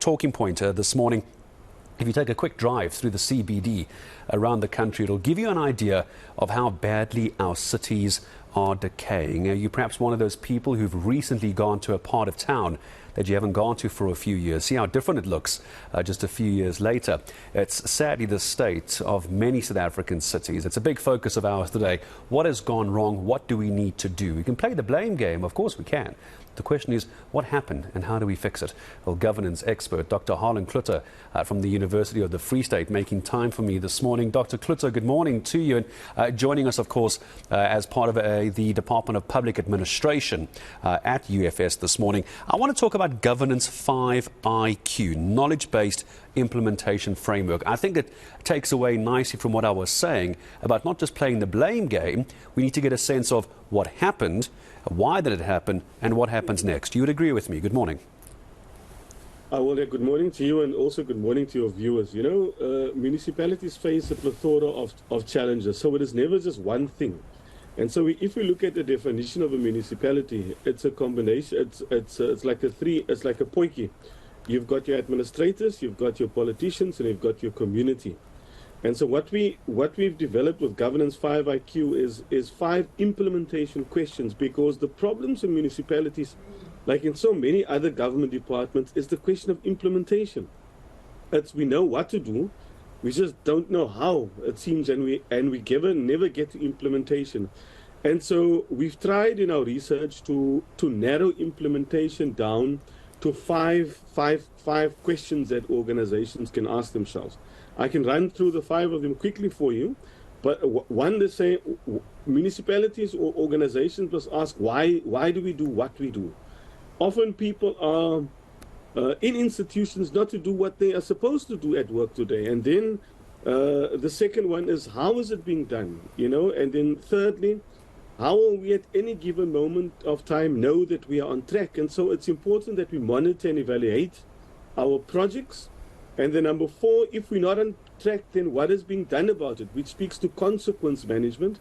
talking point this morning. If you take a quick drive through the CBD around the country, it'll give you an idea of how badly our cities are decaying. Are you perhaps one of those people who've recently gone to a part of town that you haven't gone to for a few years? See how different it looks just a few years later. It's sadly the state of many South African cities. It's a big focus of ours today. What has gone wrong? What do we need to do? We can play the blame game. Of course we can. The question is, what happened and how do we fix it? Well, governance expert Dr. Harlan Cloete from the University of the Free State making time for me this morning. Dr. Cloete, good morning to you, and joining us, of course, as part of the Department of Public Administration at UFS this morning. I want to talk about Governance 5IQ, knowledge-based implementation framework. I think it takes away nicely from what I was saying about not just playing the blame game. We need to get a sense of what happened, why did it happen, and what happens next. You would agree with me. Good morning. Well, good morning to you, and also good morning to your viewers. You know, municipalities face a plethora of challenges, so it is never just one thing. And so if we look at the definition of a municipality, it's a combination. It's like a poiki. You've got your administrators, you've got your politicians, and you've got your community. And so what we've developed with Governance 5IQ is 5 implementation questions, because the problems in municipalities, like in so many other government departments, is the question of implementation. We know what to do, we just don't know how, it seems, and we never get to implementation. And so we've tried in our research to narrow implementation down to five questions that organizations can ask themselves. I can run through the 5 of them quickly for you, but one, they say municipalities or organizations must ask why do we do what we do. Often people are in institutions not to do what they are supposed to do at work today. And then the second one is, how is it being done? You know, and then thirdly, how will we at any given moment of time know that we are on track? And so it's important that we monitor and evaluate our projects. And then number 4, if we're not on track, then what is being done about it, which speaks to consequence management.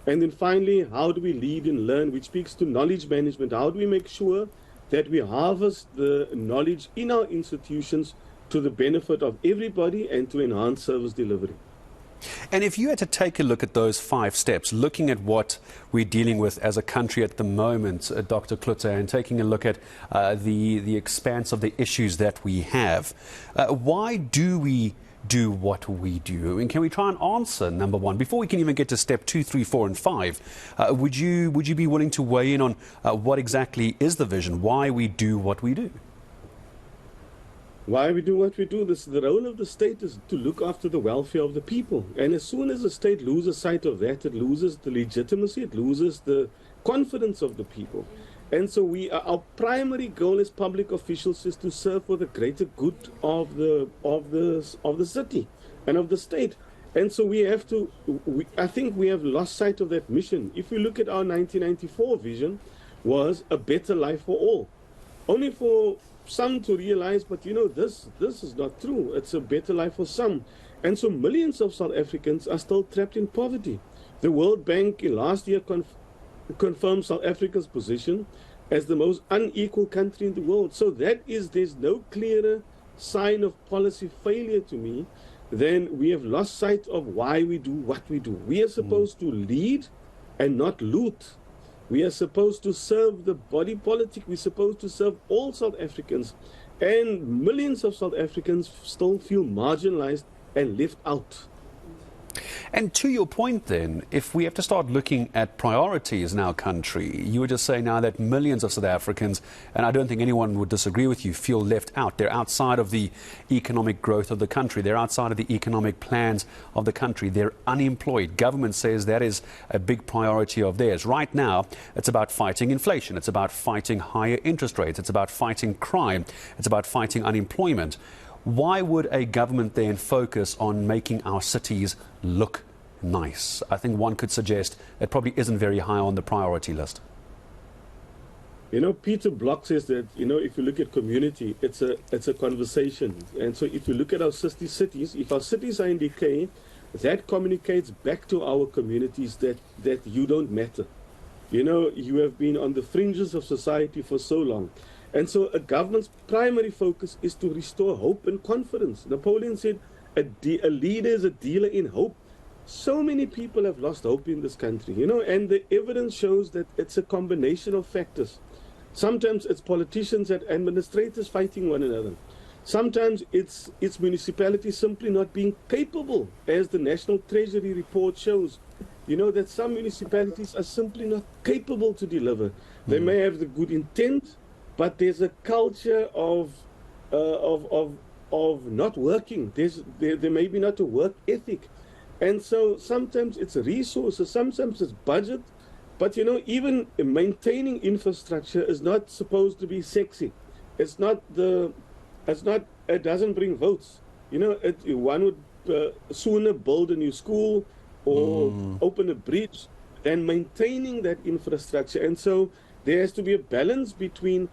And then finally, how do we lead and learn, which speaks to knowledge management. How do we make sure that we harvest the knowledge in our institutions to the benefit of everybody and to enhance service delivery? And if you had to take a look at those 5 steps, looking at what we're dealing with as a country at the moment, Dr. Cloete, and taking a look at the expanse of the issues that we have, why do we do what we do? I mean, can we try and answer number 1 before we can even get to step 2, 3, 4, and 5? Would you be willing to weigh in on what exactly is the vision? Why we do what we do? Why we do what we do? The role of the state is to look after the welfare of the people. And as soon as the state loses sight of that, it loses the legitimacy, it loses the confidence of the people. And so our primary goal as public officials is to serve for the greater good of the city and of the state. And so I think we have lost sight of that mission. If we look at our 1994 vision, was a better life for all. Only for some to realize, but you know, this is not true. It's a better life for some. And so millions of South Africans are still trapped in poverty. The World Bank last year confirmed South Africa's position as the most unequal country in the world. So there's no clearer sign of policy failure to me than we have lost sight of why we do what we do. We are supposed to lead and not loot. We are supposed to serve the body politic. We're supposed to serve all South Africans. And millions of South Africans still feel marginalized and left out. And to your point then, if we have to start looking at priorities in our country, you were just saying now that millions of South Africans, and I don't think anyone would disagree with you, feel left out. They're outside of the economic growth of the country. They're outside of the economic plans of the country. They're unemployed. Government says that is a big priority of theirs. Right now, it's about fighting inflation. It's about fighting higher interest rates. It's about fighting crime. It's about fighting unemployment. Why would a government then focus on making our cities look nice? I think one could suggest it probably isn't very high on the priority list. You know, Peter Block says that, you know, if you look at community, it's a conversation. And so if you look at our cities, if our cities are in decay, that communicates back to our communities that you don't matter. You know, you have been on the fringes of society for so long. And so a government's primary focus is to restore hope and confidence. Napoleon said, a leader is a dealer in hope. So many people have lost hope in this country, and the evidence shows that it's a combination of factors. Sometimes it's politicians and administrators fighting one another. Sometimes it's municipalities simply not being capable, as the National Treasury report shows. That some municipalities are simply not capable to deliver. They may have the good intent, but there's a culture of not working. There may be not a work ethic. And so sometimes it's resources, sometimes it's budget. But, even maintaining infrastructure is not supposed to be sexy. It doesn't bring votes. One would sooner build a new school or open a bridge than maintaining that infrastructure. And so there has to be a balance between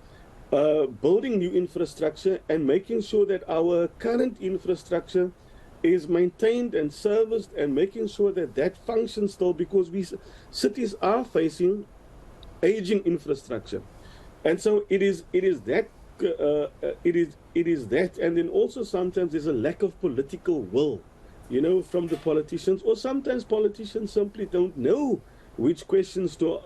building new infrastructure and making sure that our current infrastructure is maintained and serviced, and making sure that that functions still, because cities are facing aging infrastructure. And so it is that, and then also sometimes there's a lack of political will, from the politicians, or sometimes politicians simply don't know which questions to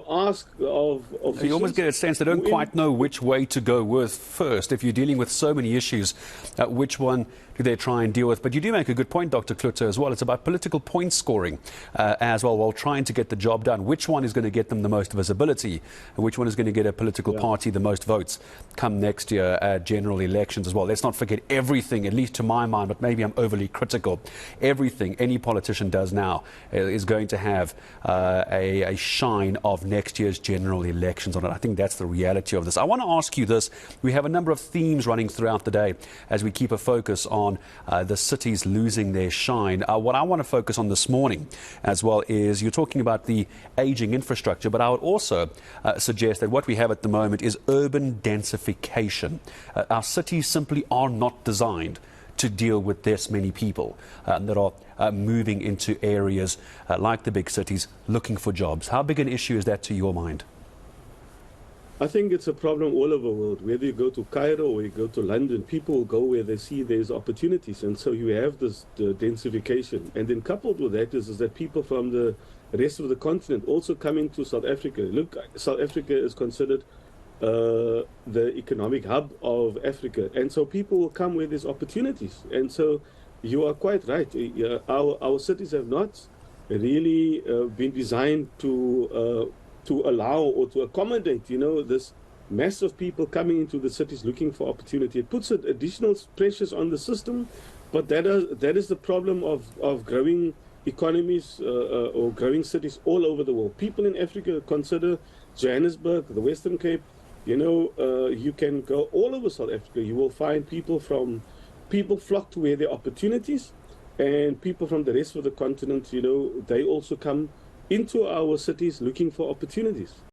ask of officials. You almost get a sense they don't quite know which way to go with first. If you're dealing with so many issues, which one do they try and deal with? But you do make a good point, Dr. Cloete, as well. It's about political point scoring as well, while trying to get the job done. Which one is going to get them the most visibility, and which one is going to get a political party the most votes come next year at general elections as well. Let's not forget everything, at least to my mind, but maybe I'm overly critical. Everything any politician does now is going to have a shine of next year's general elections on it. I think that's the reality of this. I want to ask you this. We have a number of themes running throughout the day as we keep a focus on the cities losing their shine. What I want to focus on this morning as well is you're talking about the aging infrastructure, but I would also suggest that what we have at the moment is urban densification. Our cities simply are not designed to deal with this many people that are moving into areas like the big cities looking for jobs. How big an issue is that to your mind? I think it's a problem all over the world. Whether you go to Cairo or you go to London, people will go where they see there's opportunities. And so you have this densification. And then coupled with that is that people from the rest of the continent also coming to South Africa. Look, South Africa is considered the economic hub of Africa. And so people will come where there's opportunities. And so you are quite right. Our cities have not really been designed to allow or to accommodate, this mass of people coming into the cities looking for opportunity. It puts additional pressures on the system, but that is the problem of growing economies or growing cities all over the world. People in Africa consider Johannesburg, the Western Cape. You can go all over South Africa. You will find people flock to where there are opportunities, and people from the rest of the continent, they also come into our cities looking for opportunities.